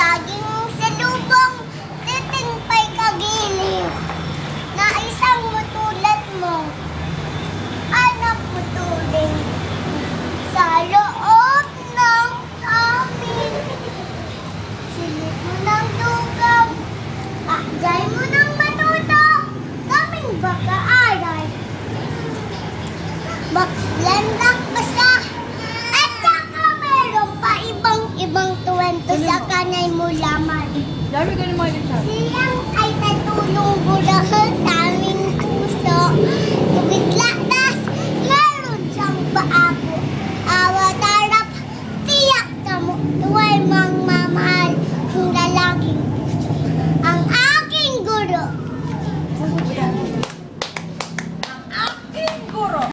saging sa lubong, titing pa'y kagiliw. Na isang mutulad mo, anak mutuling. Sa loob ng amin, silip mo ng dugang, akjay mo ng matuto, kaming baka-aray. Magslandak pa sa, at saka meron pa ibang tuwento sa kanay mo laman. Dami ka naman yun siya. Siyang ay tatulong burahan sa aming puso. Tubig latas, meron siyang paabo.